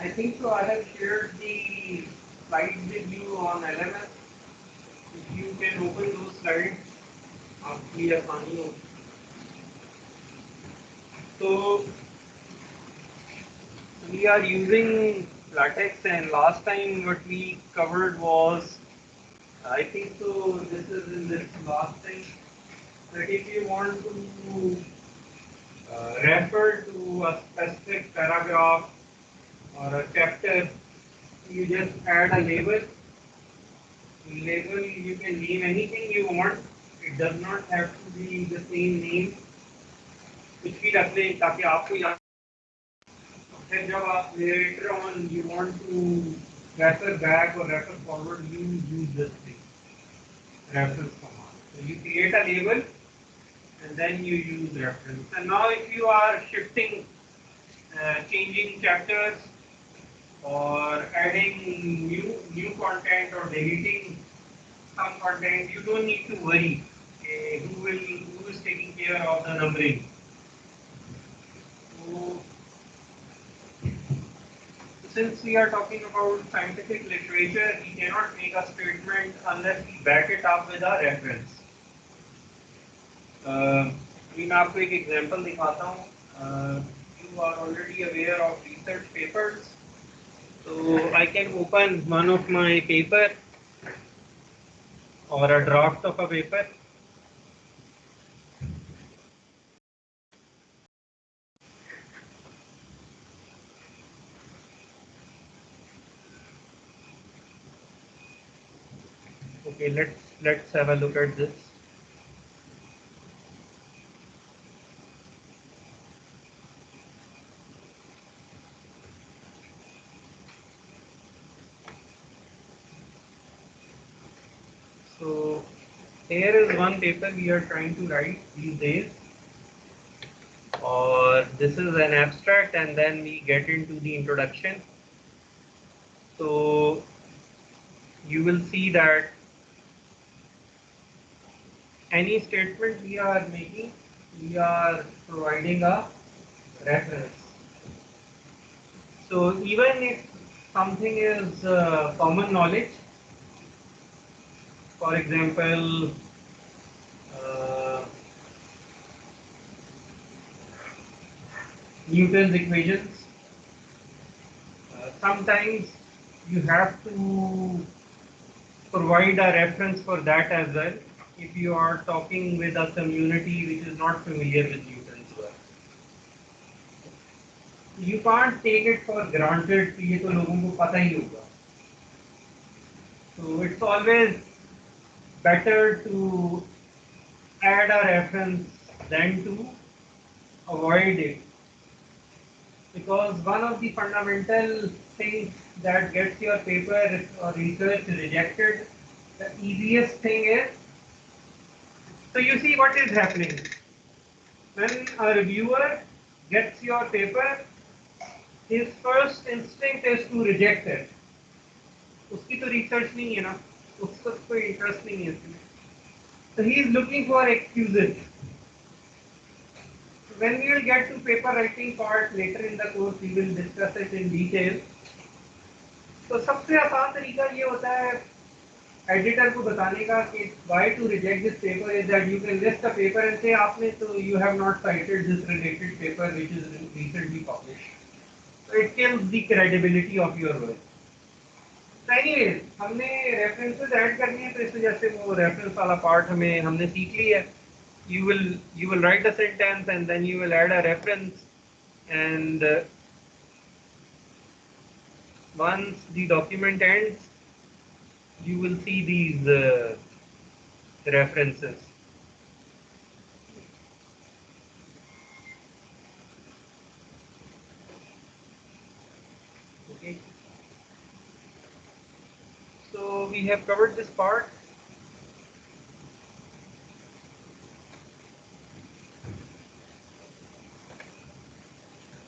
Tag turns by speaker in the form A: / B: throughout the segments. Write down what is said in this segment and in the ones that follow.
A: I think so. I have shared the slides with you on LMS. If you can open those slides, आपकी आसानी हो. So we are using latex, and last time what we covered was, I think so. This is in this last thing that if you want to refer to a specific paragraph or a chapter, you just add a label. Label, you can name anything you want. It does not have to be the same name. कुछ भी रख लें ताकि आपको याद. फिर जब आप later on you want to refer back or refer forward, you use this thing, reference command. So you create a label and then you use reference. And now if you are shifting, changing chapters or adding new content or deleting some content, you don't need to worry who is taking care of the numbering. So since we are talking about scientific literature, we cannot make a statement unless we back it up with a reference. मैं आपको एक example दिखाता हूँ. You are already aware of research papers. So I can open one of my paper or a draft of a paper. Okay, let's have a look at this. So here is one paper we are trying to write these days, or this is an abstract, and then we get into the introduction. So you will see that any statement we are making, we are providing a reference. So even if something is common knowledge, for example, Newton's equations, sometimes you have to provide a reference for that as well if you are talking with a community which is not familiar with Newton's work. You can't take it for granted कि ये तो लोगों को पता ही होगा. So it's always better to add a reference than to avoid it, because one of the fundamental things that gets your paper or research rejected, the easiest thing is, so you see what is happening when a reviewer gets your paper, his first instinct is to reject it. उसकी तो research नहीं है ना, उसको कोई interest नहीं है इसमें. So he is looking for excuses. When we will get to paper writing part later in the course, we will discuss it in detail. तो सबसे आसान तरीका ये होता है एडिटर को बताने का कि why to reject this paper is that you can list the paper and say आपने तो you have not cited this related paper which is recently published. So it kills the credibility of your work. So anyways, हमने references add करनी है, तो इस वजह से वो reference वाला part हमने सीख ली है. You will write a sentence and then you will add a reference, and once the document ends, you will see these references. Okay. So we have covered this part.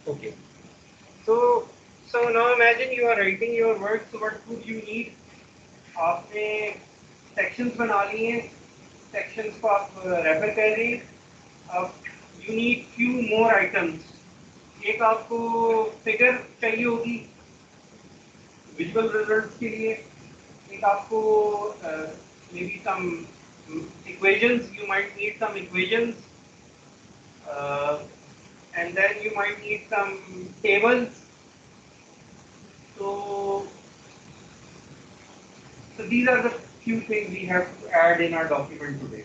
A: Okay. So now imagine you are writing your work. So what would you need? आपने sections बना लिए हैं. Sections को आप refer कर रहे हैं. अब you need few more items. एक आपको figure चाहिए होगी. विजुअल रिजल्ट्स के लिए एक आपको maybe some equations, you might need some equations, uh, and then you might need some tables. So, so these are the few things we have to add in our document today.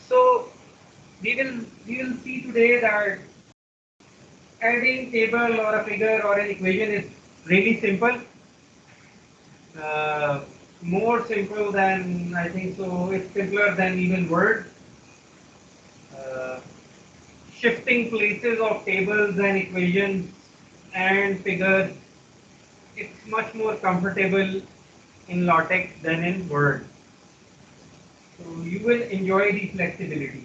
A: So we will see today that adding table or a figure or an equation is really simple. Uh, More simple than, I think so, it's simpler than even Word. Uh, Shifting places of tables and equations and figures, it's much more comfortable in LaTeX than in Word. So you will enjoy the flexibility.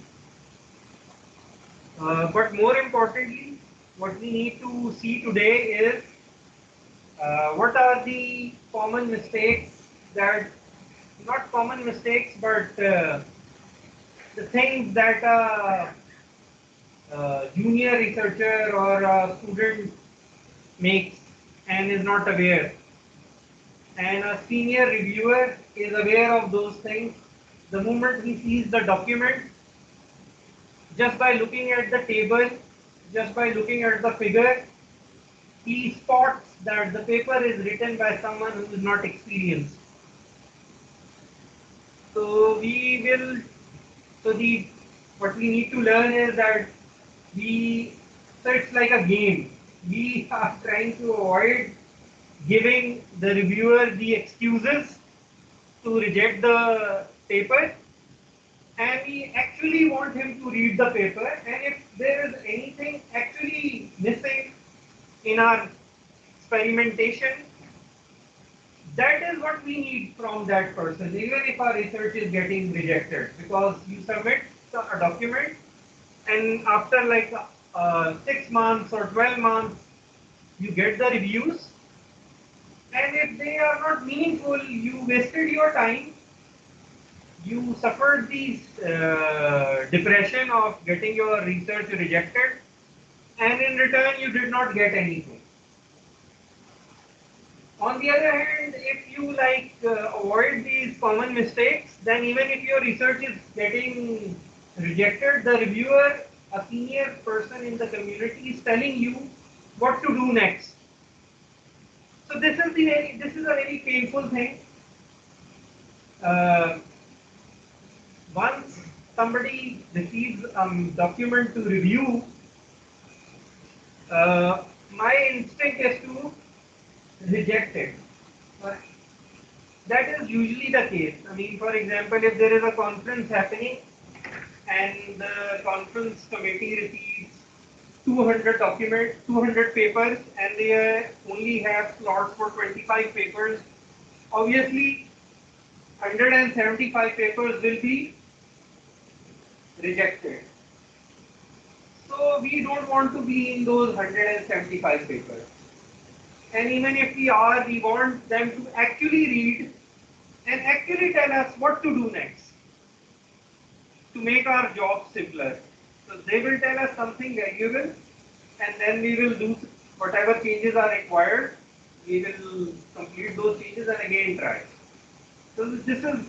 A: But more importantly, what we need to see today is what are the common mistakes that, not common mistakes, but the things that a junior researcher or a student makes and is not aware. And a senior reviewer is aware of those things. The moment he sees the document, just by looking at the table, just by looking at the figure, he spots that the paper is written by someone who is not experienced. So we will, so the what we need to learn is that so it's like a game. We are trying to avoid giving the reviewer the excuses to reject the paper, and we actually want him to read the paper, and if there is anything actually missing in our experimentation, that is what we need from that person, even if our research is getting rejected, because you submit a document and after like 6 months or 12 months, you get the reviews, and if they are not meaningful, you wasted your time, you suffered the depression of getting your research rejected, and in return you did not get anything. On the other hand, if you avoid these common mistakes, then even if your research is getting rejected, the reviewer, a senior person in the community, is telling you what to do next. So this is a very painful thing. Uh, Once somebody receives a document to review, my instinct is to reject it. But that is usually the case. I mean, for example, if there is a conference happening and the conference committee receives 200 documents, 200 papers, and they only have slots for 25 papers, obviously 175 papers will be rejected. So we don't want to be in those 175 papers. And even if we are, we want them to actually read and actually tell us what to do next to make our job simpler. So they will tell us something valuable, and then we will do whatever changes are required. We will complete those changes and again try. So this is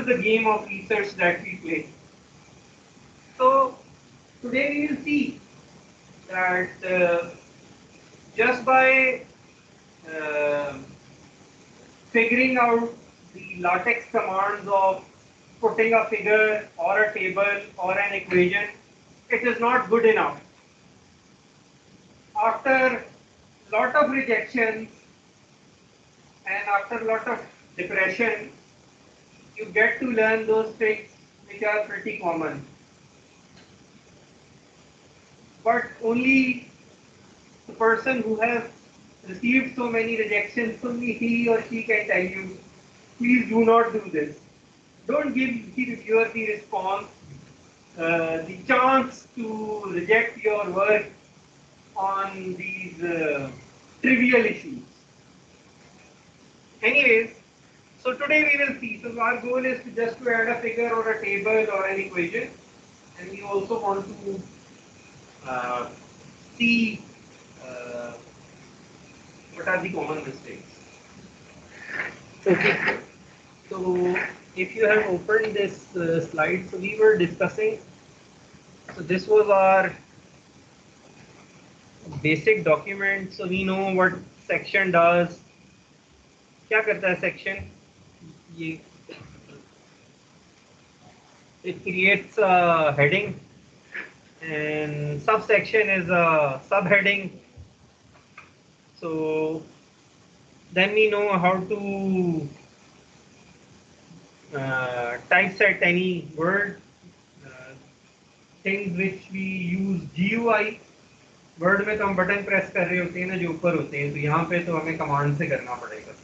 A: the game of research that we play. So today we will see that just by uh, figuring out the LaTeX commands of putting a figure or a table or an equation, it is not good enough. After lot of rejections and after a lot of depression, you get to learn those tricks which are pretty common. But only the person who has received so many rejections, only he or she can tell you, please do not do this. Don't give the reviewer the response, the chance to reject your work on these trivial issues. Anyways, so today we will see. So our goal is to just to add a figure or a table or an equation. and we also want to uh, see uh, what are the common mistakes. Okay, so if you have opened this slide, so we were discussing, so this was our basic document, so we know what section does. क्या करता है section? ये it creates a heading, and subsection is a subheading. So then we know how to typeset any word, uh, things which we use GUI. Word में तो हम button press कर रहे होते हैं ना जो ऊपर होते हैं, तो यहाँ पे तो हमें कमांड से करना पड़ेगा.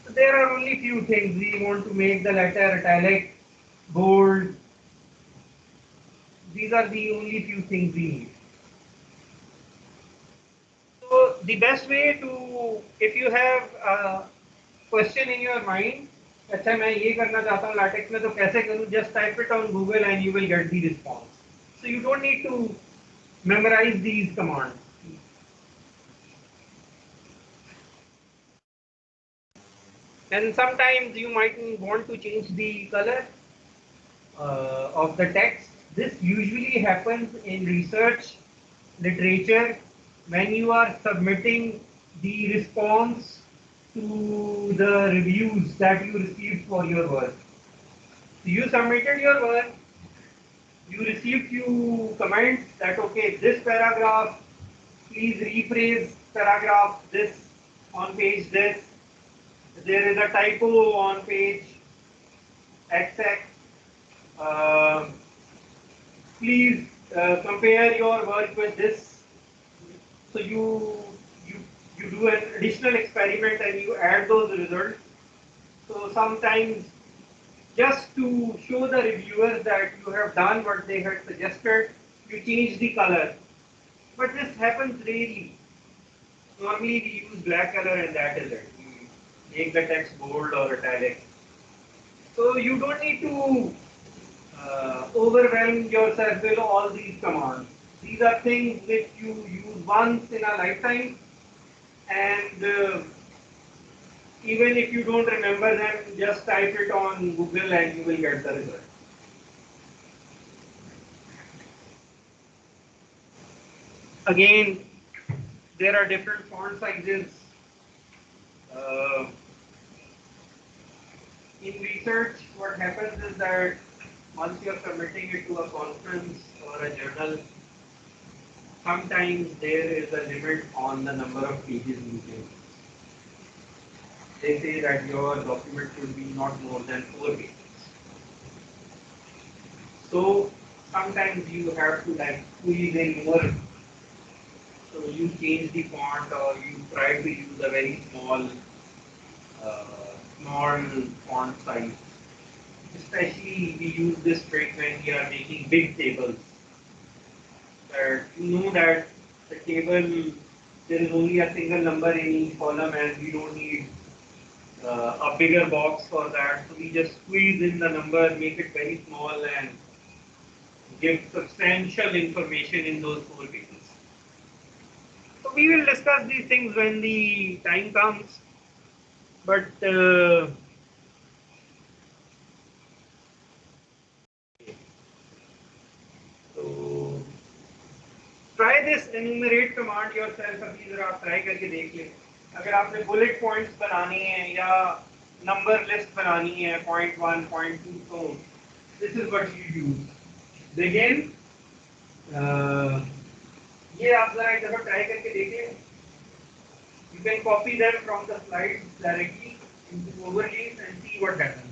A: So there are only few things. We want to make the letter italic, bold. These are the only few things we need. So the best way to, if you have a question in your mind, अच्छा मैं ये करना चाहता हूँ latex में तो कैसे करूँ? Just type it on Google and you will get the response. So you don't need to memorize these commands. And sometimes you might want to change the color of the text. This usually happens in research literature when you are submitting the response to the reviews that you received for your work. So you submitted your work, you received few comments that okay, this paragraph, please rephrase paragraph this on page this. There is a typo on page XX. Uh, please compare your work with this. So you do an additional experiment and you add those results. So sometimes just to show the reviewers that you have done what they had suggested, you change the color. But this happens rarely. Normally we use black color and that is it. We make the text bold or italic. So you don't need to overwhelm yourself with all these commands. These are things which you use once in a lifetime, and even if you don't remember them, just type it on Google and you will get the result. Again, there are different font sizes. Uh, in research, what happens is that once you are submitting it to a conference or a journal, sometimes there is a limit on the number of pages you can. They say that your document should be not more than 4 pages. So sometimes you have to like squeeze in more. So you change the font or you try to use a very uh, small font size. Especially we use this trick when we are making big tables. You know that the table, there is only a single number in each column and we don't need a bigger box for that. So we just squeeze in the number, make it very small and give substantial information in those 4 pages. So we will discuss these things when the time comes. But so try this enumerate command yourself. अभी जरा आप try करके देख लें. अगर आपने bullet points बनानी है या number list बनानी है point 1, point 2, so this is what you use. Begin. ये आप जरा एक दफा try करके देखें. You can copy them from the slides directly into overlays and see what happens.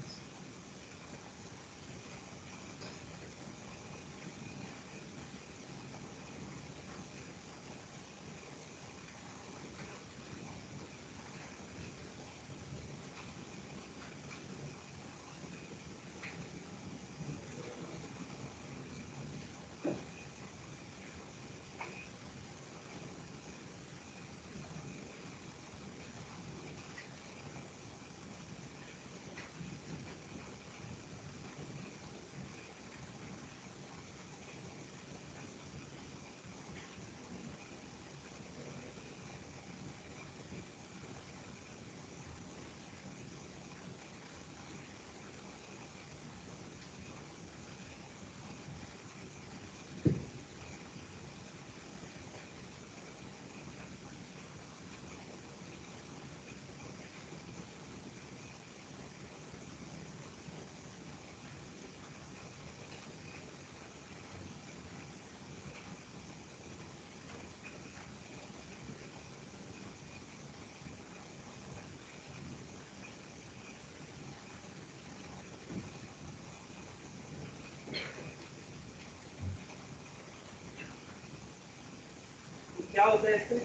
A: तो क्या होता है इससे?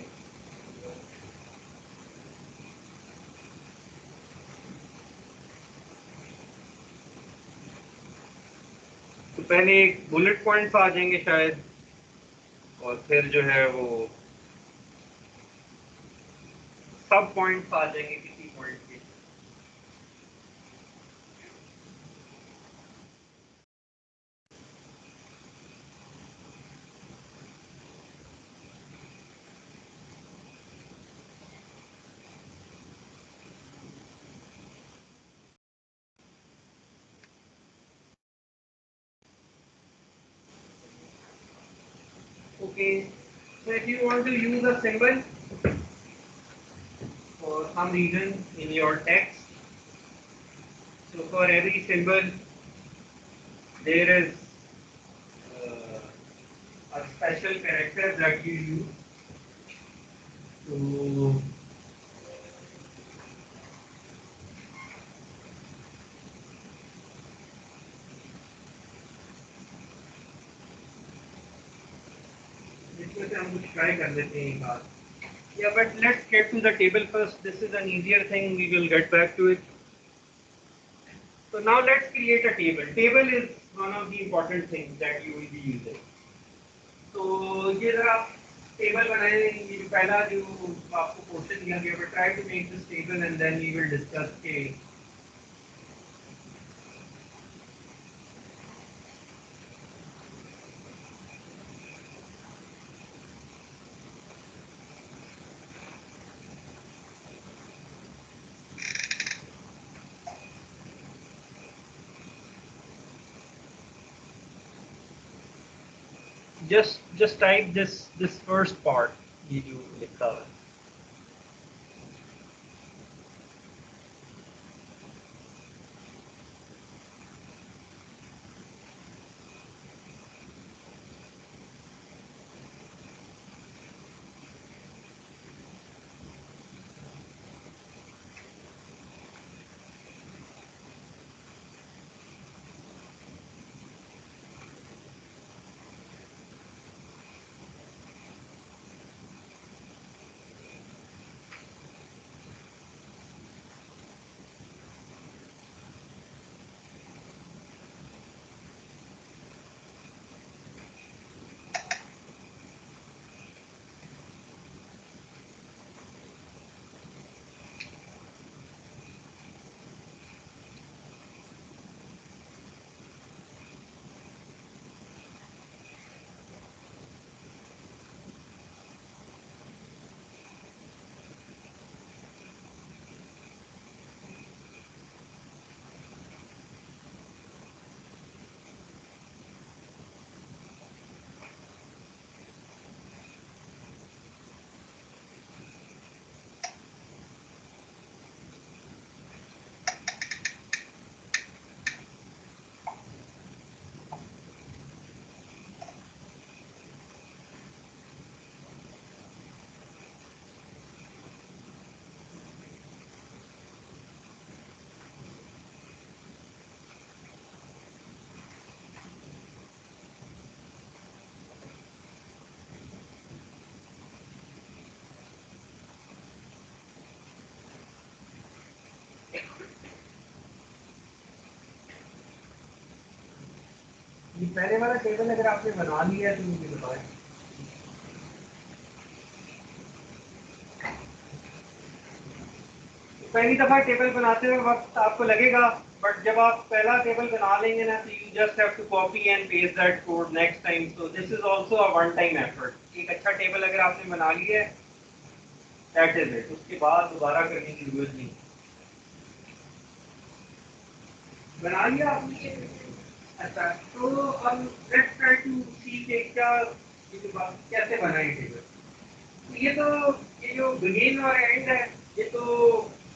A: तो पहले एक बुलेट पॉइंट्स आ जाएंगे शायद, और फिर जो है वो सब पॉइंट्स आ जाएंगे किसी पॉइंट के। Okay, so if you want to use a symbol for some reason in your text, so for every symbol there is a special character that you use to इसमें से हम कुछ try कर लेते हैं एक बार. Yeah, but let's get to the table first. This is an easier thing. We will get back to it. So now let's create a table. Table is one of the important things that you will be using. तो ये जरा table बनाए, ये पहला जो आपको question दिया गया, but try to make this table and then we will discuss के just type this first part ये जो लिखा हुआ है. ये पहले वाला टेबल अगर आपने बना लिया है तो मुझे बताएं. पहली दफा टेबल बनाते हुए वक्त आपको लगेगा, बट जब आप पहला टेबल बना लेंगे ना, तो you just have to copy and paste that code next time. So this is also a one time effort. एक अच्छा टेबल अगर आपने बना लिया है, दैट इज इट. उसके बाद दोबारा करने की जरूरत नहीं. बना लिया आपने? अच्छा, तो अब लेट्स ट्राई टू सी कि क्या ये जो बात कैसे बनाए टेबल. ये तो ये जो बिगिन और एंड है, ये तो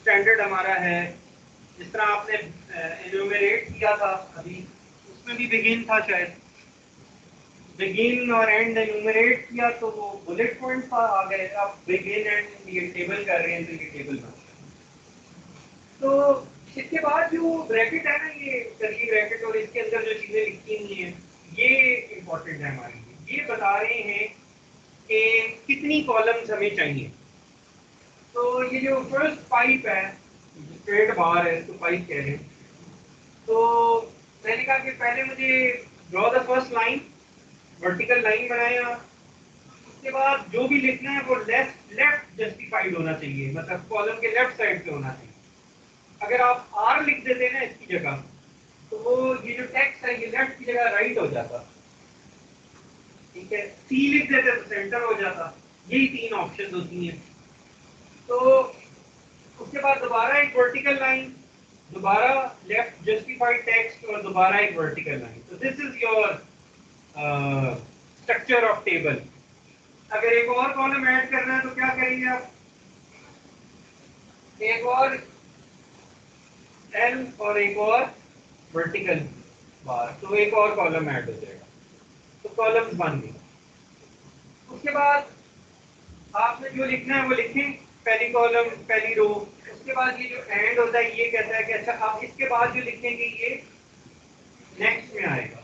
A: स्टैंडर्ड हमारा है. जिस तरह आपने एन्यूमरेट किया था अभी, उसमें भी बिगिन था शायद. बिगिन और एंड एन्यूमरेट किया तो वो बुलेट पॉइंट्स आ गए. अब बिगिन एंड ये टेबल कर रहे हैं तो ये टेबल बन गया. तो इसके बाद जो ब्रैकेट है ना, ये कर्ली ब्रैकेट और इसके अंदर जो चीजें लिखी हुई हैं, ये इंपॉर्टेंट है हमारे लिए। ये बता रहे हैं कि कितनी कॉलम्स हमें चाहिए। तो ये जो फर्स्ट पाइप है, स्ट्रेट बार है, इसको पाइप कह रहे हैं। तो मैंने कहा कि पहले मुझे draw the first line, vertical line बनाया। उसके बाद जो भी लिखना है वो लेफ्ट लेफ्ट जस्टिफाइड होना चाहिए, मतलब कॉलम के लेफ्ट साइड पे होना चाहिए। अगर आप आर लिख देते ना इसकी जगह, तो वो ये जो टेक्स्ट है ये लेफ्ट की जगह राइट हो जाता। ठीक है, सी लिख देते तो सेंटर हो जाता। यही तीन ऑप्शन होती हैं। तो उसके बाद दोबारा एक वर्टिकल लाइन, दोबारा लेफ्ट जस्टिफाइड टेक्स्ट और दोबारा एक वर्टिकल लाइन। तो this is your structure of table. अगर एक और कॉलम ऐड करना है तो क्या करेंगे आप, एक और एल और एक और वर्टिकल बार, तो एक और कॉलम ऐड हो जाएगा। तो कॉलम्स बन गए। उसके बाद आपने जो लिखना है वो लिखें, पहली कॉलम पहली रो। उसके बाद ये जो एंड होता है ये कहता है कि अच्छा आप इसके बाद जो लिखेंगे ये नेक्स्ट में आएगा।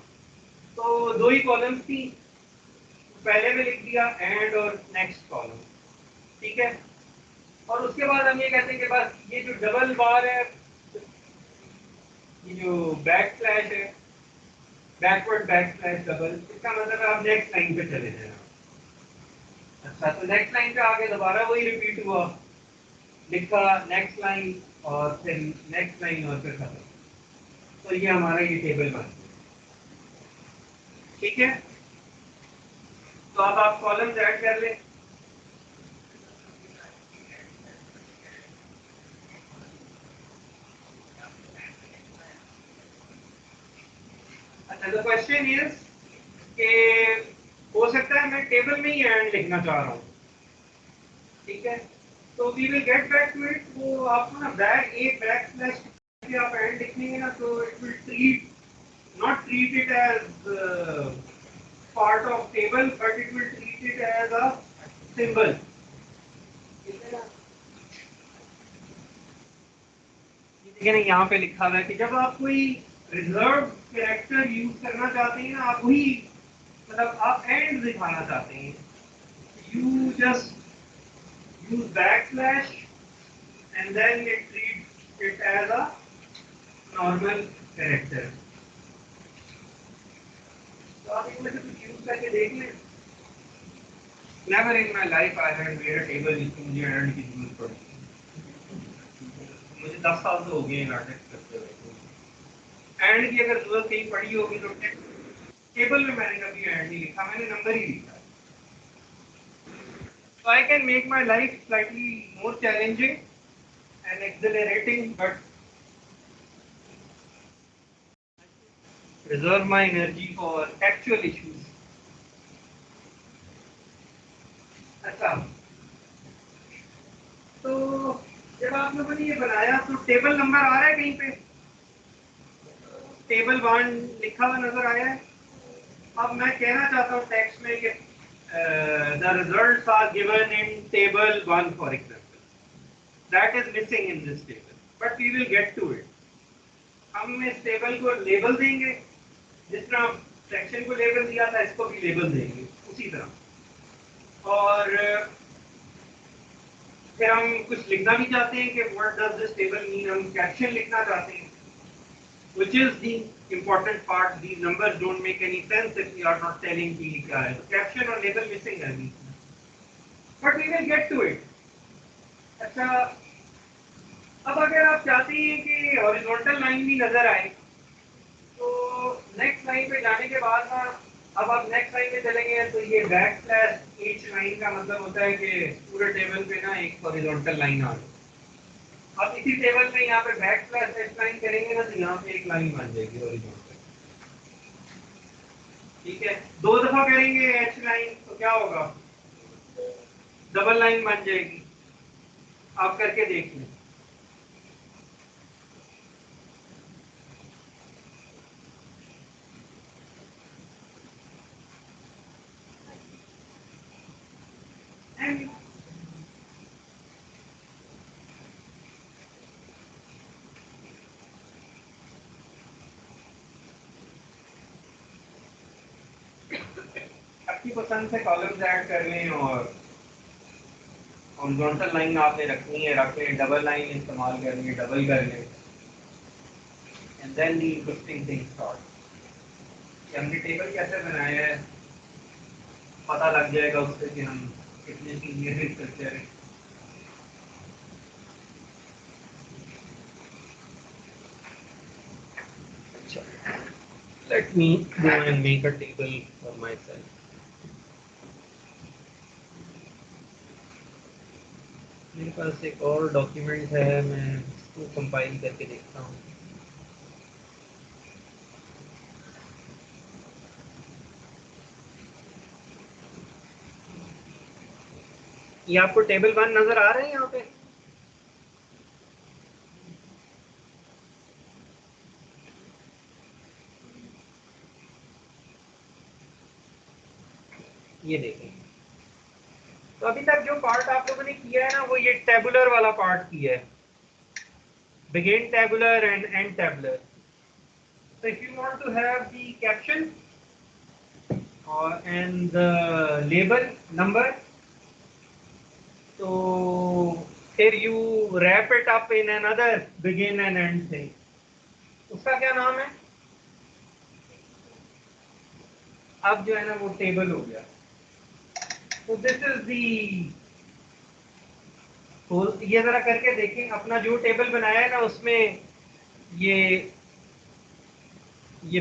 A: तो दो ही कॉलम्स थी, पहले में लिख दिया एंड और नेक्स्ट कॉलम। ठीक है, और उसके बाद हम ये कहते हैं कि बस ये जो डबल बार है, ये जो बैक स्लैश है, बैकवर्ड बैक स्लैश डबल, इसका मतलब आप नेक्स्ट लाइन पे चले जाना। अच्छा, तो नेक्स्ट लाइन पे आगे दोबारा वही रिपीट हुआ, लिखा नेक्स्ट लाइन और फिर नेक्स्ट लाइन और फिर खत्म। तो ये हमारा ये टेबल बन गया। ठीक है, तो अब आप कॉलम्स ऐड कर लें। अच्छा, द क्वेश्चन इज कि हो सकता है मैं टेबल में ही एंड लिखना चाह रहा हूँ। ठीक है, तो we will get back to it. वो आपको ना बैक स्लैश पे आप एंड लिखेंगे ना, तो it will treat not treat it as part of table, but it will treat it as a symbol. देखिए ना, यहाँ पे लिखा हुआ है कि जब आप कोई रिजर्व कैरेक्टर यूज करना चाहते हैं ना, आप वही मतलब आप एंड दिखाना चाहते हैं, you just use backslash and then it treat it as a normal character. तो आप इनमें से कुछ यूज करके देख लें। Never in my life I have made a table जिसको मुझे एंड की जरूरत पड़ी। मुझे 10 साल तो हो गए नाटक करते हुए। एंड की अगर जरूरत कहीं पड़ी होगी तो टेबल में मैंने कभी एंड नहीं लिखा, मैंने नंबर ही लिखा। So I can make my life slightly more challenging and exhilarating, but reserve my energy for actual issues. अच्छा, तो जब आप लोगों ने ये बनाया तो टेबल नंबर आ रहा है कहीं पे, टेबल 1 लिखा हुआ नजर आया है। अब मैं कहना चाहता हूँ टेक्स्ट में कि the results are given in table 1 for example. That is missing in this table, but we will get to it. हम इस टेबल को लेबल देंगे, जिस तरह सेक्शन को लेबल दिया था इसको भी लेबल देंगे उसी तरह। और फिर हम कुछ लिखना भी चाहते हैं कि what does this table mean, हम कैप्शन लिखना चाहते हैं, which is the important part. These numbers don't make any sense if we are not telling कि क्या है। कैप्शन और लेबल मिसिंग है बीच में, but we will get to it. अच्छा, अब अगर आप चाहते हैं कि हॉरिजॉन्टल लाइन भी नजर आए, तो नेक्स्ट लाइन पे जाने के बाद ना, अब आप नेक्स्ट लाइन पे चलेंगे तो ये बैक स्लैश ईच लाइन का मतलब होता है कि पूरे टेबल पे ना एक हॉरिजॉन्टल लाइन आ गई। अब इसी टेबल में यहाँ पे बैक स्लैश एच लाइन करेंगे ना, तो यहाँ पे एक लाइन बन जाएगी हॉरिजॉन्टल। ठीक है, दो दफा करेंगे एच लाइन तो क्या होगा, डबल लाइन बन जाएगी। आप करके देख लें। आपकी पसंद से कॉलम्स ऐड कर लें और हॉरिजॉन्टल लाइन आपने रखनी है रख लें, डबल लाइन इस्तेमाल करनी है डबल कर लें, and then the interesting thing start. हमने टेबल कैसे बनाया है पता लग जाएगा उससे कि हम कितने सीनियर रिसर्चर हैं। Let me go and make a table for myself. मेरे पास एक और डॉक्यूमेंट है, मैं इसको कंपाइल करके देखता हूँ। ये आपको टेबल 1 नजर आ रहे हैं यहाँ पे? ये देखें। तो अभी तक जो पार्ट आप लोगों ने किया है ना वो ये टेबुलर वाला पार्ट किया है, begin tabular and end tabular. So if you want to have the caption and the label number, so here you wrap it up in another begin and end thing. उसका क्या नाम है? अब जो है ना वो टेबल हो गया। तो दिस इज दी, तो ये जरा करके देखें, अपना जो टेबल बनाया है ना उसमें ये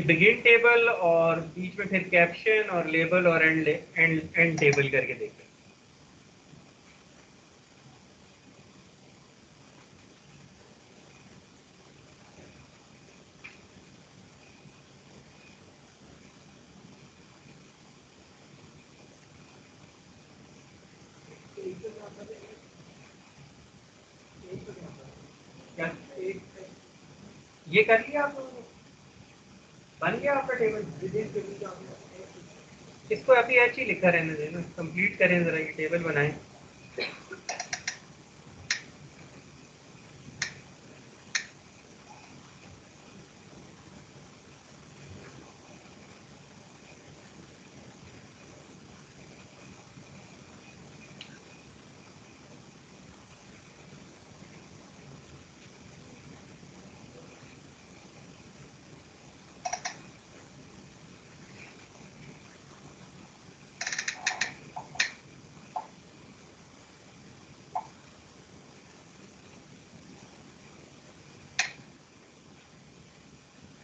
A: बिगिन टेबल और बीच में फिर कैप्शन और लेबल और एंड टेबल करके देखें। क्या ये कर लिया आप लोगों ने? बन गया आपका टेबल? इसको अभी एच ही लिखा रहने देना, कंप्लीट करें जरा, ये टेबल बनाएं।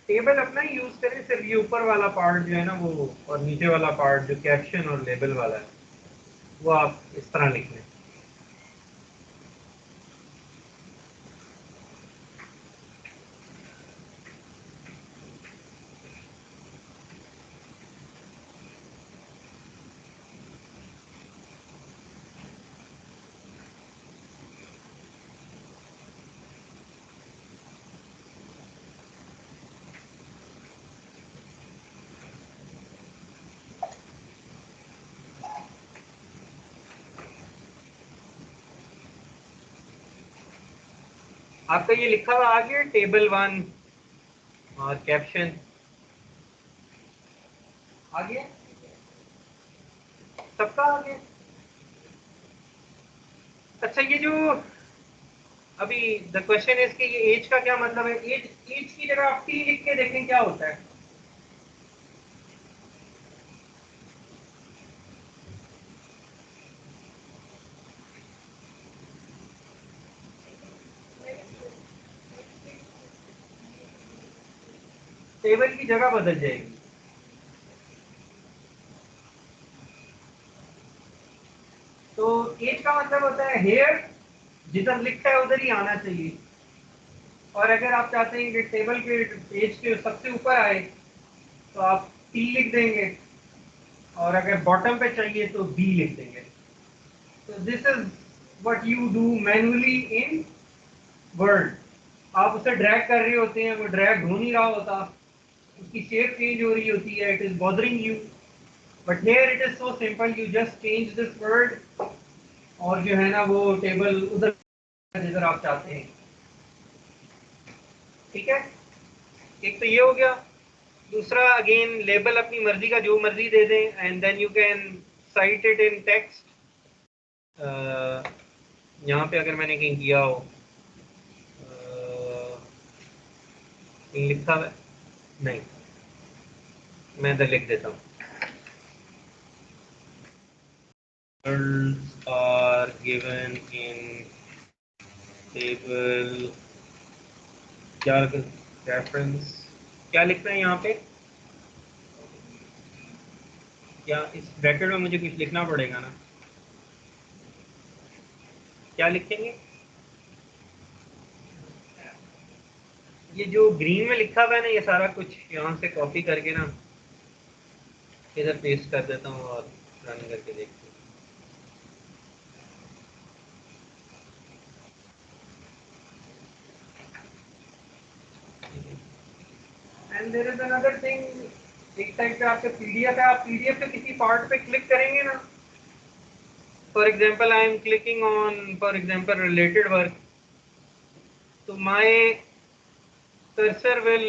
A: टेबल अपना ही यूज करें, सिर्फ ये ऊपर वाला पार्ट जो है ना वो और नीचे वाला पार्ट जो कैप्शन और लेबल वाला है वो आप इस तरह लिख लें। आपका ये लिखा हुआ आ गया टेबल 1 और कैप्शन आ गया, सबका आ गया। अच्छा, ये जो अभी द क्वेश्चन इज कि ये एज का क्या मतलब है? एज की जगह आप टी लिख के देखें क्या होता है। टेबल की जगह बदल जाएगी। तो एज का मतलब होता है हेयर, जिधर लिखता है उधर ही आना चाहिए। और अगर आप चाहते हैं कि टेबल के पेज के सबसे ऊपर आए तो आप टी लिख देंगे, और अगर बॉटम पे चाहिए तो बी लिख देंगे। तो this is what you do manually in word. आप उसे ड्रैग कर रहे होते हैं, वो ड्रैग हो नहीं रहा होता, उसकी शेप चेंज हो रही होती है, it is bothering you, but here it is so simple, you just change this word और जो है ना वो टेबल उधर जिधर आप चाहते हैं। ठीक है, एक तो ये हो गया। दूसरा अगेन लेबल अपनी मर्जी का जो मर्जी दे दें and then you can cite it in text. यहाँ पे अगर मैंने कहीं किया हो कहीं लिखा हुआ है नहीं, मैं इधर लिख देता हूँ आर गिवन इन टेबल, क्या रेफरेंस क्या लिखना है यहाँ पे, क्या इस ब्रैकेट में मुझे कुछ लिखना पड़ेगा ना, क्या लिखेंगे? ये जो ग्रीन में लिखा हुआ है ना, ये सारा कुछ यहाँ से कॉपी करके ना इधर पेस्ट कर देता हूँ और रन करके देखते हैं। And there is another thing, एक टाइप का आपका पीडीएफ है, आप पीडीएफ के किसी पार्ट पे क्लिक करेंगे ना, for example I am clicking on for example related work, तो my cursor will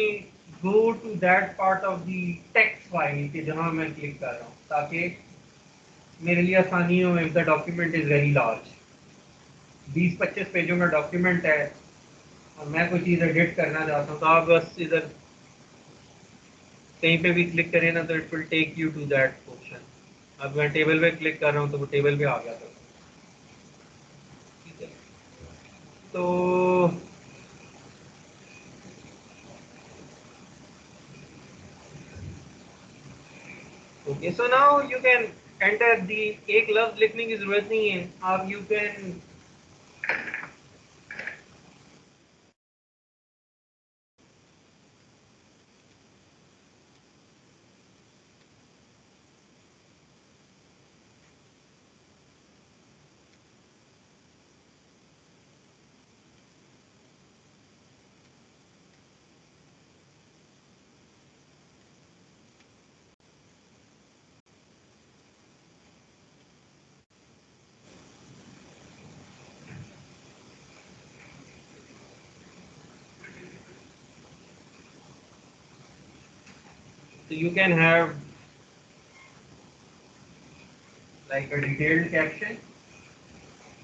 A: go to that part of the text file कि जहां मैं क्लिक कर रहा हूँ, ताकि मेरे लिए आसानी हो if the document is very large, 20-25 पेजों का डॉक्यूमेंट है और मैं कोई चीज़ एडिट करना चाहता हूँ, तो आप बस इधर कहीं पे भी क्लिक करें ना तो it will take you to that portion. अब मैं टेबल पे क्लिक कर रहा हूँ तो वो टेबल पे आ गया था। ठीक है, तो okay, so now you can enter the, एक लफ्ज लिखने की जरूरत नहीं है, आप you can so you can have like a detailed caption,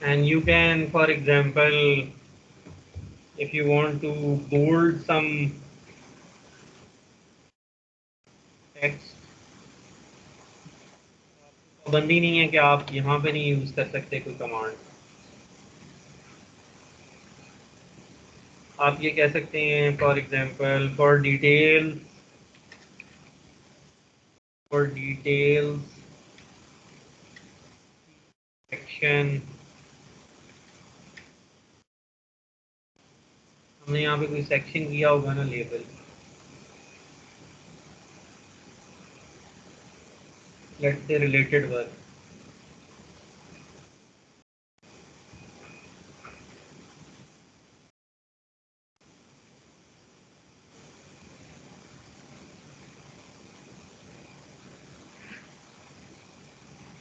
A: and you can, for example, if you want to bold some text, पाबंदी नहीं है कि आप यहाँ पे नहीं यूज कर सकते कोई कमांड, आप ये कह सकते हैं for example for details section, हमने यहाँ पे कोई सेक्शन किया होगा ना label, let's say related work,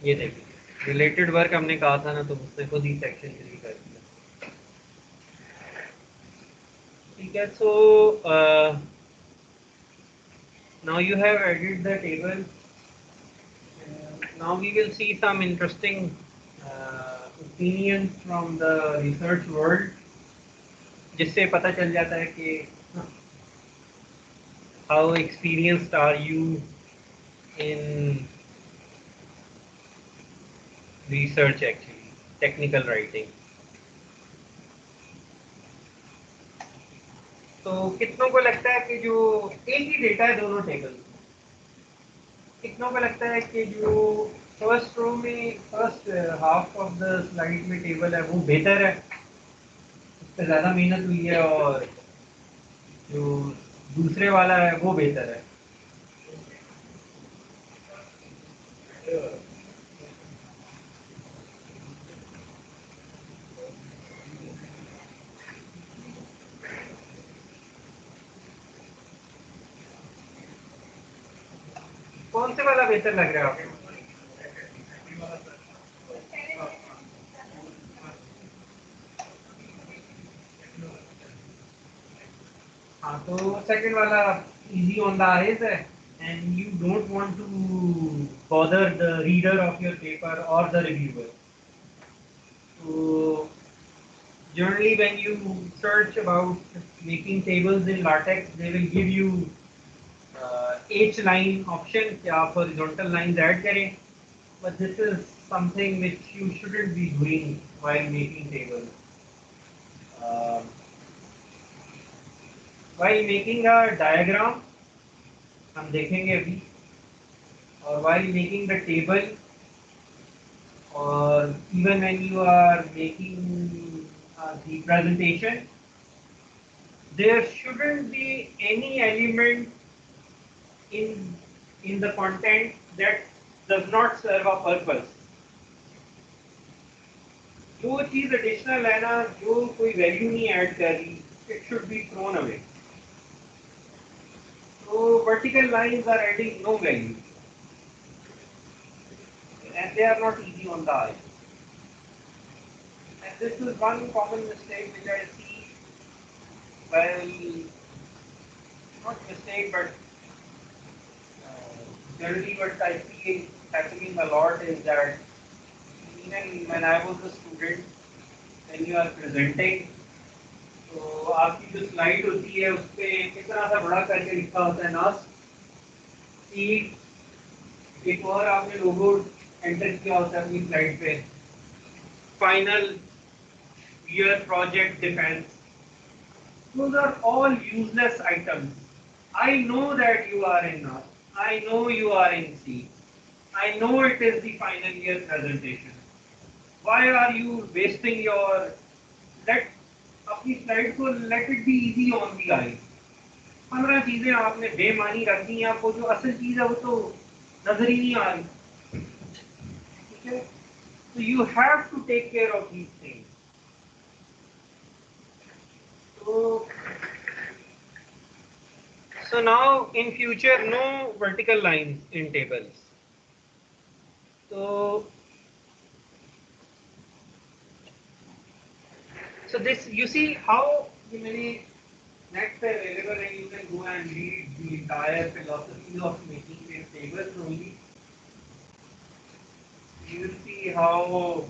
A: ये देखिए रिलेटेड वर्क हमने कहा था ना, तो उसने खुद ही सेक्शन क्रिएट कर दिया। ठीक है, सो now you have added the table. Now we will see some interesting opinions from the research world, जिससे पता चल जाता है कि how experienced are you in research actually, technical writing. तो कितनों को लगता है कि जो एक ही डेटा है दोनों टेबल, कितनों को लगता है कि जो फर्स्ट रो में first half of the slide में टेबल है वो बेहतर है, उस पर ज़्यादा मेहनत हुई है, और जो दूसरे वाला है वो बेहतर है? कौन से वाला बेहतर लग रहा है आपको? हाँ, तो सेकंड वाला easy on the eyes and you don't want to bother the reader of your paper or the reviewer. So generally when you search about making tables in LaTeX, they will give you H line option कि आप horizontal lines add करें. But this is something which you shouldn't be doing while making tables. Um while making a diagram, हम देखेंगे अभी, or while making the table, or even when you are making the presentation, there shouldn't be any element in the content that does not serve a purpose. जो चीज additional है ना, जो कोई value नहीं add कर रही, it should be thrown away. So vertical lines are adding no value, and they are not easy on the eye. And this is one common mistake which I see. Well, not mistake, but generally what I see happening a lot is that even when I was a student, when you are presenting, तो आपकी जो slide होती है उस पे कितना सा बड़ा करके लिखा होता है नास, एक और आपने लोगो एंटर किया होता है अपनी स्लाइड पे, final year project defence. Those are all useless items. I know that you are in NAS. I know you are in C. I know it is the final year presentation. Why are you wasting your, let अपनी slide को let it be easy on the eye. 15 चीजें आपने बेमानी रख दी, आपको जो असल चीज है वो तो नजर ही नहीं आ रही. ठीक है, so you have to take care of these things. So now in future, no vertical lines in tables. So this, you see how many next are available, and you can go and read the entire philosophy of making these tables only. You will see how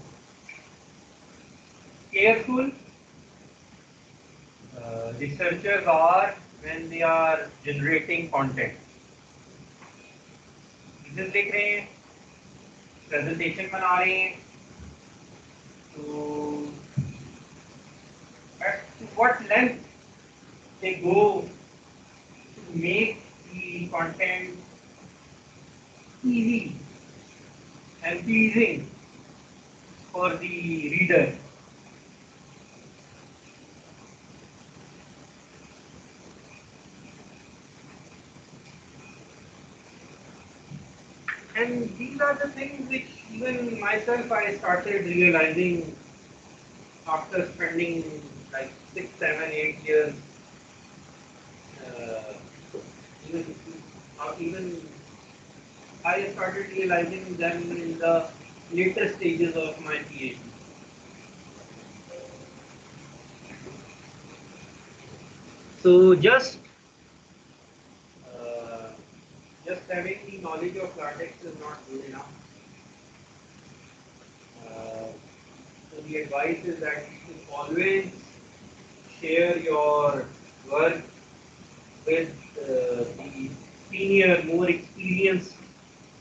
A: careful researchers are when they are generating content. Just देख रहे हैं, presentation बना रहे हैं, तो at what length they go to make the content easy and pleasing for the reader. And these are the things which even myself I started realizing after spending like 6, 7, 8 years. Even I started realizing them in the later stages of my PhD. So just having the knowledge of LaTeX is not good enough. So the advice is that you should always share your work with the senior, more experienced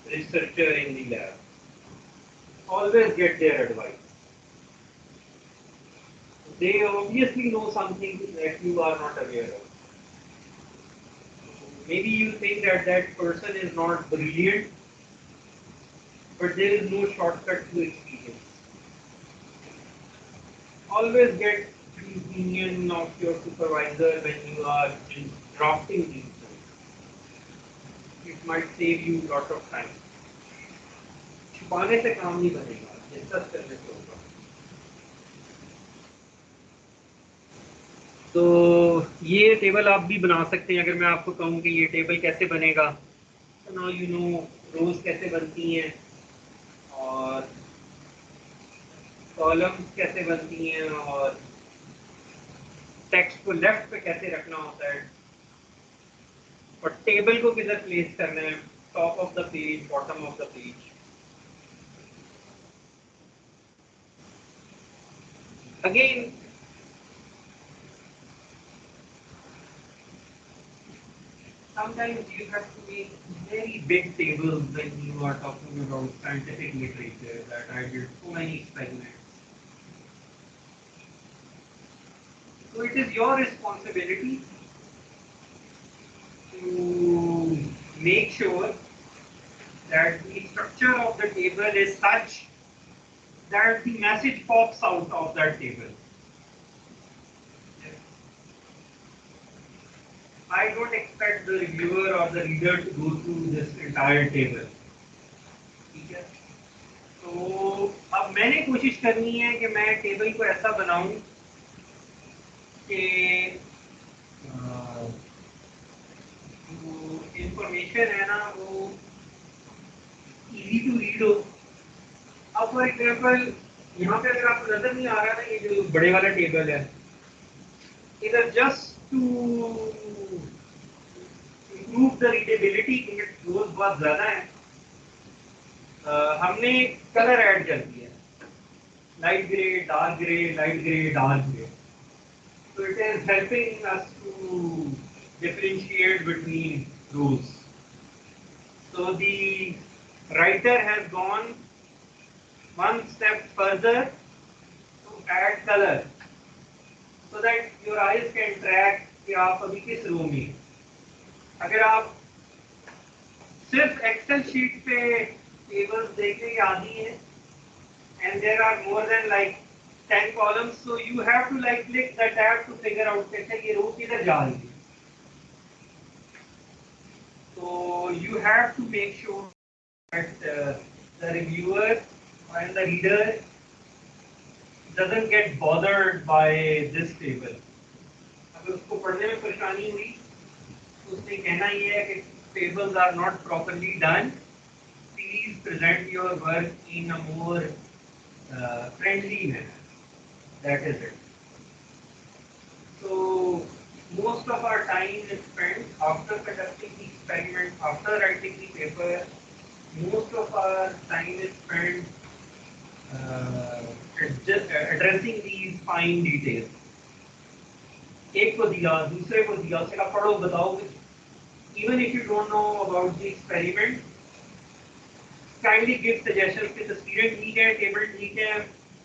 A: researcher in the lab. Always get their advice. They obviously know something that you are not aware of. Maybe you think that that person is not brilliant, but there is no shortcut to experience. Always get the opinion of your supervisor when you are drafting these things. It might save you a lot of time. छुपाने से काम नहीं बनेगा, discuss करने से होगा. तो ये टेबल आप भी बना सकते हैं. अगर मैं आपको कहूँ कि ये टेबल कैसे बनेगा, तो नाउ यू नो रोज कैसे बनती हैं और कॉलम्स कैसे बनती हैं और टेक्स्ट को लेफ्ट पे कैसे रखना होता है. और टेबल को किधर प्लेस करना है, top of the page, bottom of the page. Again, sometimes you have to make very big tables when you are talking about scientific literature that I did so many experiments. So it is your responsibility to make sure that the structure of the table is such that the message pops out of that table. I don't expect the reviewer or the reader to go through this entire table. ठीक है? तो अब मैंने कोशिश करनी है कि मैं टेबल को ऐसा बनाऊं कि जो इंफॉर्मेशन है ना वो इजी टू रीड हो. अब फॉर एग्जांपल यहाँ पे अगर आपको नजर नहीं आ रहा ना, ये जो बड़े वाला टेबल है, इधर just to improve the readability, rows बहुत ज्यादा है, हमने कलर ऐड कर दिया, light grey, dark grey, light grey, dark grey. So it is helping us to differentiate between rows. So the writer has gone one step further to add color so that your eyes can track कि आप अभी किस रो में. अगर आप सिर्फ Excel sheet पे tables देखने की आदी हैं and there are more than like 10 columns, so you have to like click the tab to figure out कैसे ये रो किधर जा रही है. So you have to make sure that the reviewer and the reader doesn't get bothered by this table. अगर उसको पढ़ने में परेशानी हुई तो उसने कहना ये है कि tables are not properly done. Please present your work in a more friendly manner. That is it. So most of our time is spent after conducting the experiment, after writing the paper. Most of our time is spent addressing these fine details. एक को दिया, दूसरे को दिया, उसने कहा पढ़ो बताओ. Even if you don't know about the experiment, kindly give suggestions कि तस्वीरें ठीक है, टेबल ठीक है,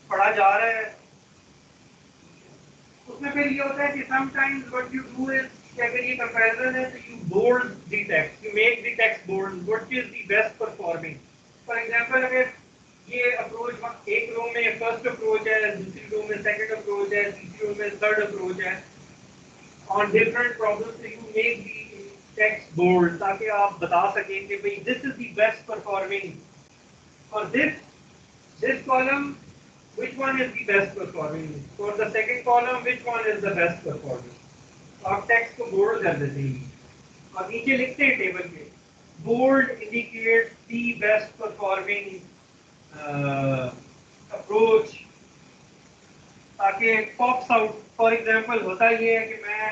A: पढ़ा जा रहा है. उसमें फिर ये होता है कि sometimes what you do is कि अगर ये comparison है तो you bold the text, you make the text bold. What is the best performing? For example, अगर ये अप्रोच एक रो में फर्स्ट अप्रोच है, दूसरी रो में सेकंड अप्रोच है, तीसरी रो में थर्ड अप्रोच है, on different problems, so you make the text bold ताकि आप बता सकें कि भाई this is the best performing for this column. Which one is the best performing? For the second column, which one is the best performing? तो आप text को bold कर देते हैं और नीचे लिखते हैं टेबल पे bold indicate the best performing approach ताकि पॉप्स आउट. फॉर एग्जांपल होता ये है कि मैं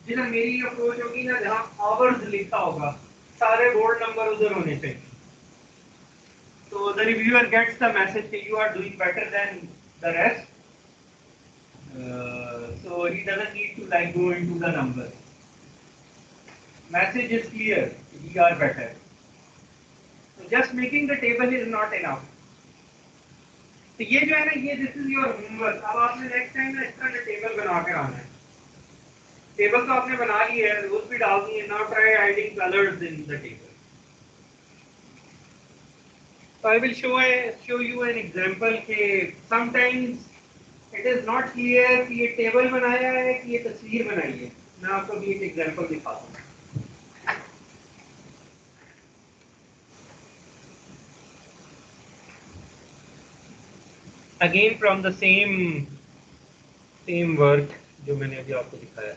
A: जिधर मेरी अप्रोच होगी ना, जहाँ आवर्स लिखा होगा, सारे बोल्ड नंबर उधर होने चाहिए. So the reviewer gets the message that you are doing better than the rest. So he doesn't need to like go into the numbers. Message is clear. We are better. So just making the table is not enough. तो ये जो है ना, ये this is your homework. अब आपने next time ना इस तरह का टेबल बना के आना है. टेबल तो आपने बना ली है, रोज भी डाल दी है. Now try adding colors in the table. So I will show you an example कि sometimes it is not clear कि ये टेबल बनाया है कि ये तस्वीर बनाई है. मैं आपको भी एक एग्जांपल दिखाता हूँ. Again from the same work जो मैंने अभी आपको दिखाया.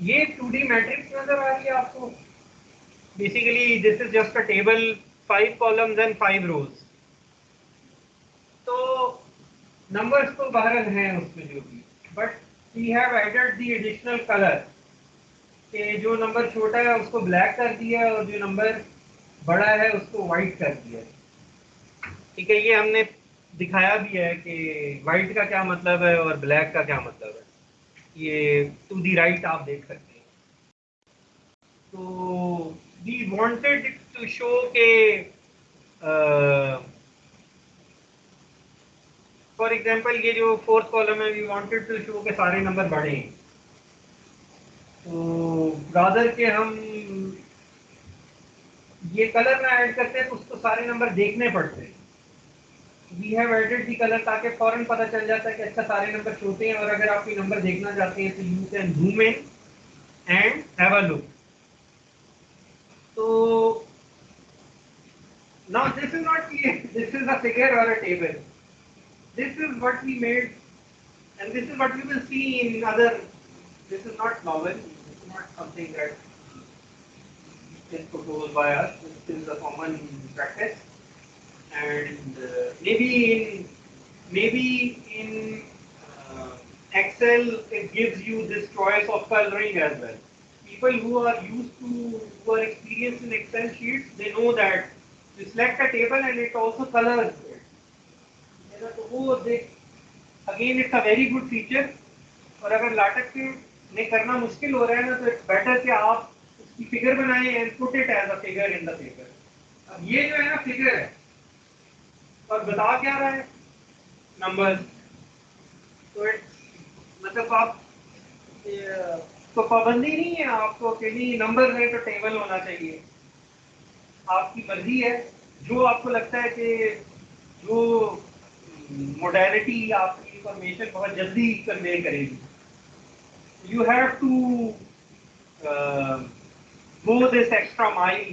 A: ये 2D मैट्रिक्स नजर आ रही है आपको? Basically this is just a table, 5 columns and 5 rows. तो नंबर्स तो बहरल हैं उसमें जो भी, but we have added the additional colour कि जो नंबर छोटा है उसको ब्लैक कर दिया है और जो नंबर बड़ा है उसको वाइट कर दिया है। ठीक है, ये हमने दिखाया भी है कि वाइट का क्या मतलब है और ब्लैक का क्या मतलब है। ये टू दी राइट आप देख सकते हैं। तो वी वांटेड टू शो के फॉर एग्जांपल ये जो फोर्थ कॉलम है, वी वांटेड टू शो के सारे नंबर बड़े हैं। तो रादर के हम ये कलर ना ऐड करते हैं तो उसको सारे नंबर देखने पड़ते हैं। We have added the colour ताकि फौरन पता चल जाता है कि अच्छा सारे नंबर छोटे हैं, और अगर आप कोई नंबर देखना चाहते हैं तो you can zoom in and have a look. तो now this is not this is a figure और a table, this is what we made and this is what you will see in other, this is not novel, this is not something that is proposed by us, this is a common practice. And maybe in Excel it gives you this choice of coloring as well. People who are used to, who are experienced in Excel sheets, they know that you select a table and it also colors it. है ना, तो वो देख, again it's a very good feature. और अगर LaTeX में करना मुश्किल हो रहा है ना, तो इट्स बेटर कि आप उसकी फिगर बनाएं and put it as a figure in the paper. अब ये जो है ना फिगर है, और बता क्या रहा है, नंबर। तो मतलब आप तो पाबंदी नहीं है आपको कि नहीं नंबर है तो टेबल होना चाहिए, आपकी मर्जी है। जो आपको लगता है कि जो मोडालिटी आपकी इंफॉर्मेशन बहुत जल्दी कन्वे करेगी, you have to go this extra mile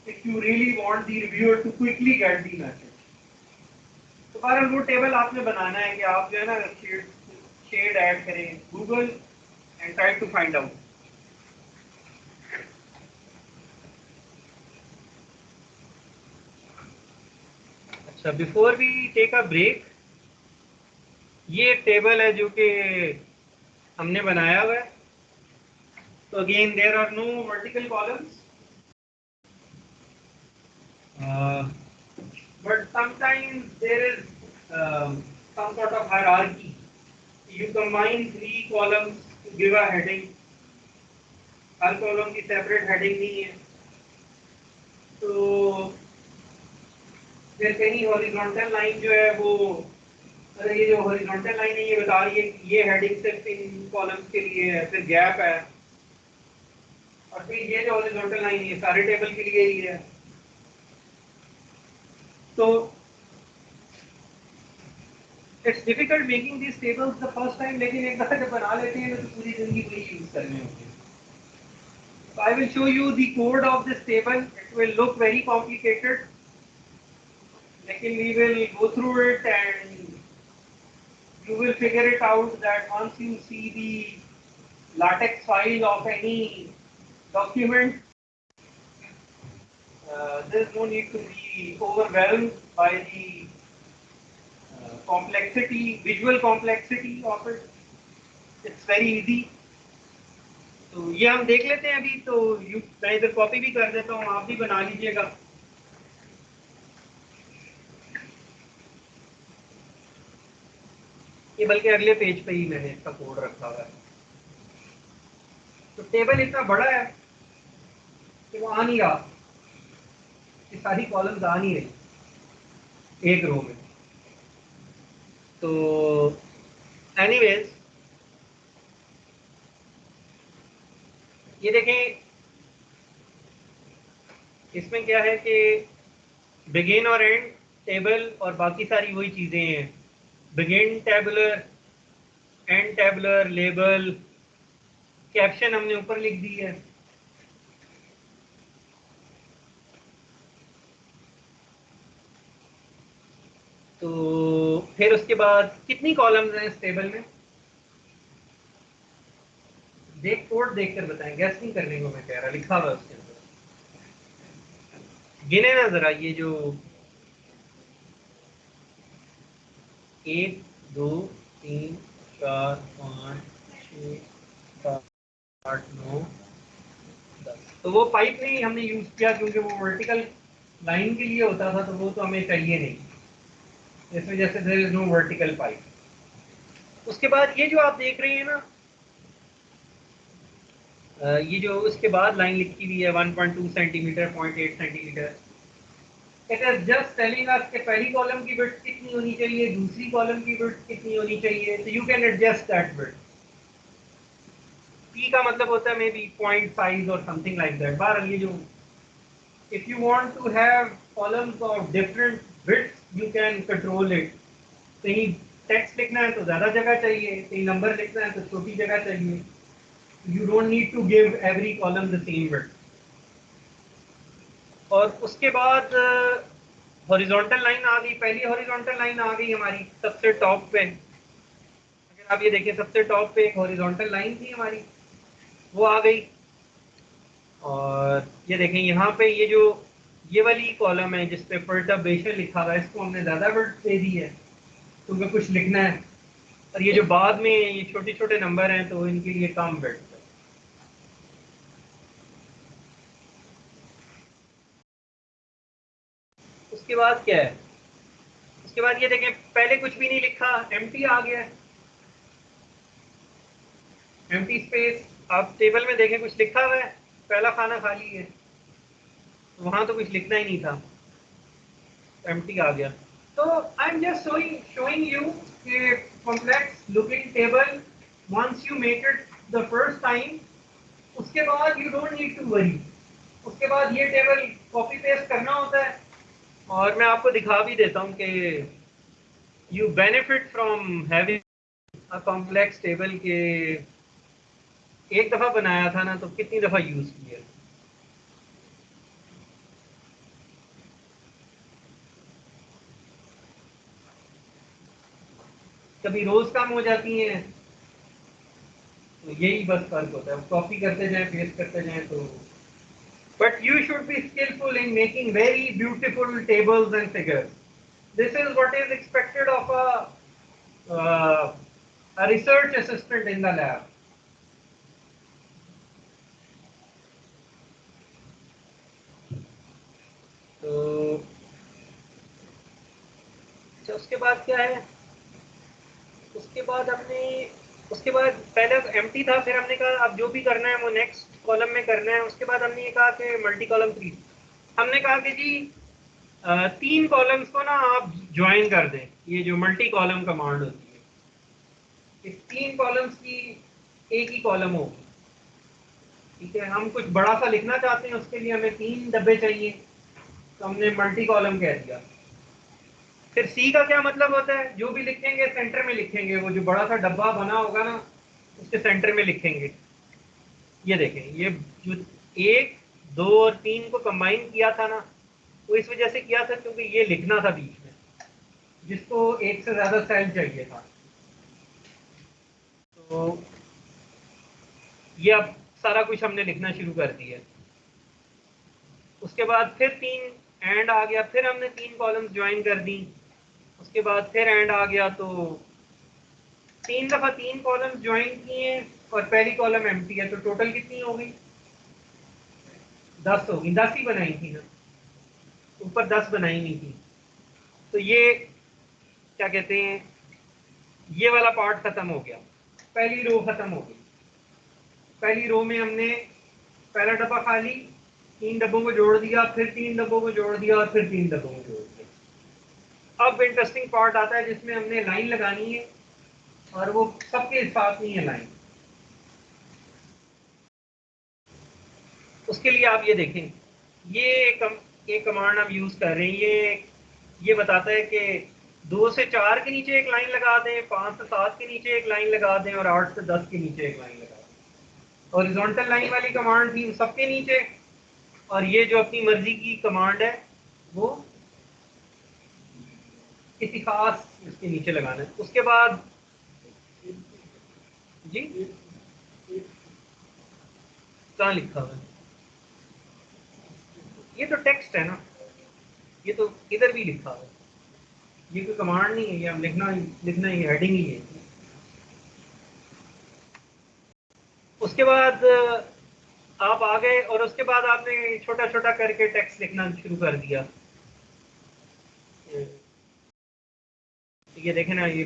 A: if you really want the reviewer to quickly get the message. तो बहरहाल वो टेबल आपने बनाना है कि आप जो है ना शेड ऐड करें Google and try to find out. अच्छा, before we take a break, ये एक टेबल है जो कि हमने बनाया हुआ है। तो again there are no vertical columns, but sometimes there is some sort of hierarchy. You combine 3 columns to give a heading. Her column की सेपरेट हेडिंग नहीं है, तो फिर कहीं हॉरिजॉन्टल लाइन जो है वो, अरे ये जो हॉरिजॉन्टल लाइन है ये बता रही है कि ये हेडिंग सिर्फ इन कॉलम्स के लिए है, फिर गैप है, और फिर ये जो हॉरिजॉन्टल लाइन है सारे टेबल के लिए ही है। तो it's difficult making this tables the first time, लेकिन एक दफा जब बना लेते हैं तो पूरी जिंदगी वही यूज करने होते हैं। So I will show you the code of this table. It will look very complicated, लेकिन we will go through it and you will figure it out that once you see the LaTeX file of any document, there is no need to be overwhelmed by the complexity, visual complexity of it. It's very easy. तो ये हम देख लेते हैं अभी। तो मैं इधर कॉपी भी कर देता हूँ, आप भी बना लीजिएगा। ये बल्कि अगले पेज पे ही मैंने इसका कोड रखा हुआ है। तो टेबल इतना बड़ा है कि वो आ नहीं रहा, कि सारी कॉलम्स आ नहीं रही एक रो में। तो एनीवेज ये देखें, इसमें क्या है कि बिगिन और एंड टेबल और बाकी सारी वही चीज़ें हैं। Begin tabular, and tabular, label, caption हमने ऊपर लिख दी है। तो फिर उसके बाद कितनी कॉलम्स हैं इस टेबल में? कोड देख कर बताएं, गैस नहीं करने को मैं कह रहा, लिखा हुआ है उसके अंदर। गिने ना जरा, ये जो 1 2 3 4 5 6 7 8 9 10। तो वो पाइप नहीं हमने यूज किया क्योंकि वो वर्टिकल लाइन के लिए होता था, तो वो तो हमें चाहिए नहीं, इस वजह से there is no vertical pipe. उसके बाद ये जो आप देख रहे हैं ना, ये जो उसके बाद लाइन लिखी हुई है 1.2 centimetre, 0.8 centimetre, it is just telling us कि पहली कॉलम की विड्थ कितनी होनी चाहिए, दूसरी कॉलम की विड्थ कितनी होनी चाहिए, तो you can adjust that width. P का मतलब होता है मे बी 0.5 और समथिंग लाइक दैट। बहरहाल ये जो if you want to have columns of different widths, you can control it. कहीं टेक्स्ट लिखना है तो ज़्यादा जगह चाहिए, कहीं नंबर लिखना है तो छोटी जगह चाहिए। You don't need to give every column the same width. और उसके बाद हॉरिजॉन्टल लाइन आ गई, पहली हॉरिजॉन्टल लाइन आ गई हमारी सबसे टॉप पे। अगर आप ये देखें, सबसे टॉप पे एक हॉरिजॉन्टल लाइन थी हमारी, वो आ गई। और ये देखें यहाँ पे ये जो ये वाली कॉलम है जिसपे परटर्बेशन लिखा हुआ है, इसको हमने ज़्यादा विड्थ दे दी है क्योंकि कुछ लिखना है। और ये जो बाद में ये छोटे छोटे नंबर हैं तो इनके लिए कम विड्थ है। उसके बाद क्या है, उसके बाद ये देखें, पहले कुछ भी नहीं लिखा, एम्प्टी आ गया, एम्प्टी स्पेस। आप टेबल में देखें कुछ लिखा हुआ है, पहला खाना खाली है, वहां तो कुछ लिखना ही नहीं था, एम्प्टी आ गया। तो I am just showing you a complex looking table. Once you make it the first time, उसके बाद you don't need to worry। उसके बाद ये टेबल कॉपी पेस्ट करना होता है। और मैं आपको दिखा भी देता हूँ कि you benefit from having a complex table के एक दफा बनाया था ना तो कितनी दफा यूज किया। कभी रोज कम हो जाती हैं, तो यही बस फर्क होता है, कॉपी करते जाएं पेस्ट करते जाएं तो। But you should be skillful in making very beautiful tables and figures. This is what is expected of a research assistant in the lab. तो अच्छा, उसके बाद क्या है, उसके बाद हमने, उसके बाद पहले एम्प्टी था, फिर हमने कहा अब जो भी करना है वो नेक्स्ट कॉलम में करना है। उसके बाद हमने ये कहा कि मल्टी कॉलम ट्री, हमने कहा कि जी 3 कॉलम्स को ना आप ज्वाइन कर दें, ये जो मल्टी कॉलम कमांड होती है, इस 3 कॉलम्स की एक ही कॉलम होगी। ठीक है, हम कुछ बड़ा सा लिखना चाहते हैं, उसके लिए हमें 3 डब्बे चाहिए, तो हमने मल्टी कॉलम कह दिया। फिर सी का क्या मतलब होता है, जो भी लिखेंगे सेंटर में लिखेंगे, वो जो बड़ा सा डब्बा बना होगा ना उसके सेंटर में लिखेंगे। ये देखें, ये जो 1 2 और 3 को कंबाइन किया था ना, वो इस वजह से किया था क्योंकि ये लिखना था बीच में, जिसको एक से ज्यादा सेल चाहिए था। तो ये अब सारा कुछ हमने लिखना शुरू कर दिया। उसके बाद फिर 3 एंड आ गया, फिर हमने 3 कॉलम्स ज्वाइन कर दी। उसके बाद फिर एंड आ गया, तो 3 दफा 3 कॉलम ज्वाइन किए और पहली कॉलम एम्प्टी है, तो टोटल कितनी हो गई, 10 होगी। 10 ही बनाई थी ना, ऊपर 10 बनाई नहीं थी। तो ये क्या कहते हैं, ये वाला पार्ट खत्म हो गया, पहली रो खत्म हो गई। पहली रो में हमने पहला डब्बा खाली, 3 डब्बों को जोड़ दिया, फिर 3 डब्बों को जोड़ दिया और फिर 3 डब्बों को जोड़ दिया। अब इंटरेस्टिंग पार्ट आता है जिसमें हमने लाइन लगानी है, और वो सबके साथ नहीं है लाइन। उसके लिए आप ये देखें, ये एक कमांड हम यूज कर रहे हैं, ये बताता है कि 2 से 4 के नीचे एक लाइन लगा दें, 5 से 7 के नीचे एक लाइन लगा दें और 8 से 10 के नीचे एक लाइन लगा दें। हॉरिजॉन्टल लाइन वाली कमांड थी सबके नीचे, और ये जो अपनी मर्जी की कमांड है वो किसी खास इसके नीचे लगाना है। उसके बाद जी कहाँ लिखा हुआ है? ये तो टेक्स्ट है ना, ये तो इधर भी लिखा हुआ है, ये कोई कमांड नहीं है, ये हम लिखना ही हेडिंग ही है। उसके बाद आप आ गए और उसके बाद आपने छोटा छोटा करके टेक्स्ट लिखना शुरू कर दिया। ये देखें ना, ये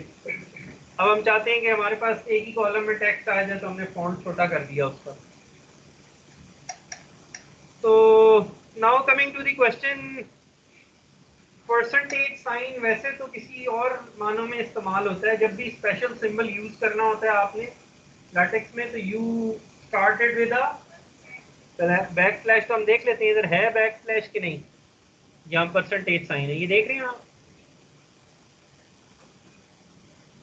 A: अब हम चाहते हैं कि हमारे पास एक ही कॉलम में टेक्स्ट आ जाए, तो हमने फॉन्ट छोटा कर दिया उसका। तो now coming to the question, percentage sign वैसे तो किसी और मानों में इस्तेमाल होता है, जब भी स्पेशल सिंबल यूज करना होता है आपने लैटेक्स में, तो you started with a back slash. तो हम देख लेते हैं इधर है बैक स्लैश कि नहीं, यहाँ परसेंटेज साइन है, ये देख रहे हैं आप?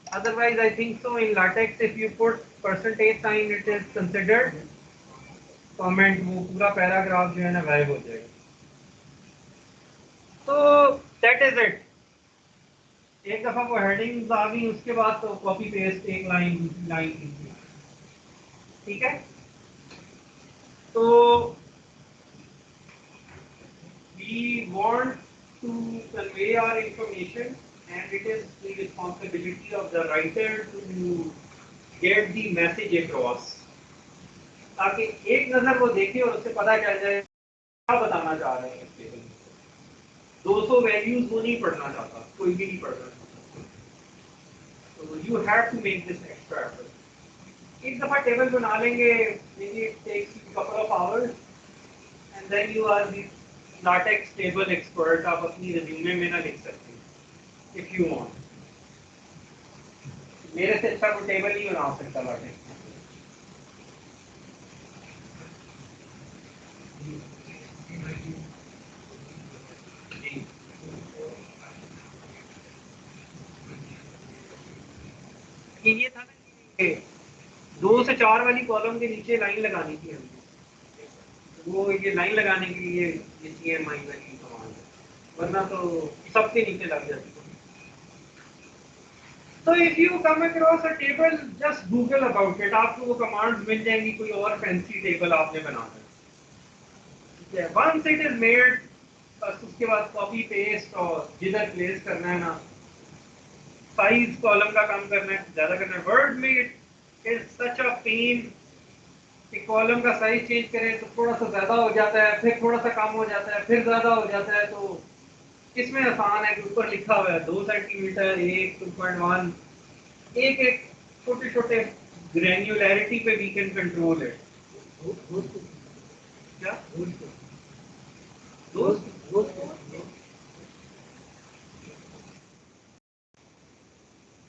A: Otherwise, I think so in LaTeX, if you put percentage sign, it is considered comment, वो पूरा पैराग्राफ जो है ना गायब हो जाएगा। तो that is it। एक दफा वो हेडिंग्स आ गई, उसके बाद तो कॉपी पेस्ट एक लाइन दूसरी लाइन तीसरी, ठीक है। तो we want to convey our information and it is the responsibility of the writer to get the message across, ताकि एक नजर वो देखे और उससे पता चल जाए क्या बताना चाह रहे हैं इस टेबल में। 200 वैल्यूज वो नहीं पढ़ना चाहता, कोई भी नहीं पढ़ना चाहता, तो you have to make this extra effort. एक दफा टेबल बना लेंगे, maybe it takes you couple of hours and then you are the LaTeX table expert. आप अपनी रिज्यूमे में ना लिख सकते इफ यू वांट, मेरे से अच्छा कोई टेबल नहीं बना सकता LaTeX। ये था ना कि 2 से 4 वाली कॉलम के नीचे लाइन लगानी थी हमने, वो ये लाइन लगाने के लिए ये CMI वाली कमांड है, वरना तो सबके नीचे लग जाती है। तो if you come across a table, just Google about it, आपको वो कमांड्स मिल जाएंगी, कोई और फैंसी टेबल आपने बनाना है, ठीक है। वंस इट इज मेड, बस उसके बाद कॉपी पेस्ट और जिधर प्लेस करना है ना, साइज कॉलम का काम करना है, ज्यादा करना है। वर्ड में it is such a pain कि कॉलम का साइज चेंज करें तो थोड़ा सा ज्यादा हो जाता है, फिर थोड़ा सा कम हो जाता है, फिर ज्यादा हो जाता है। तो इसमें आसान है कि ऊपर लिखा हुआ है 2 सेंटीमीटर, 1, 2.1, एक एक छोटे छोटे ग्रेन्युलैरिटी पे वी कैन कंट्रोल इट। क्या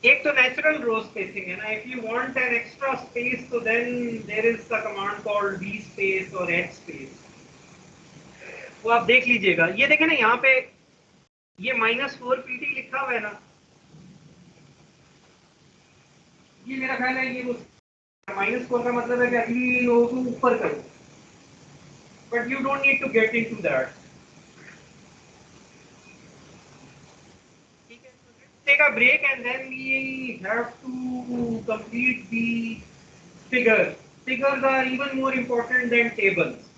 A: एक तो नेचुरल रो स्पेसिंग है ना, if you want an extra space तो then there is the command called V space और एच स्पेस, वो आप देख लीजिएगा। ये देखें ना यहाँ पे ये -4 pt लिखा हुआ है ना, ये मेरा ख्याल है ये -4 का मतलब है कि अगली रो को ऊपर करो, but you don't need to get into that. Take a break and then we have to complete the figures. Figures are even more important than tables.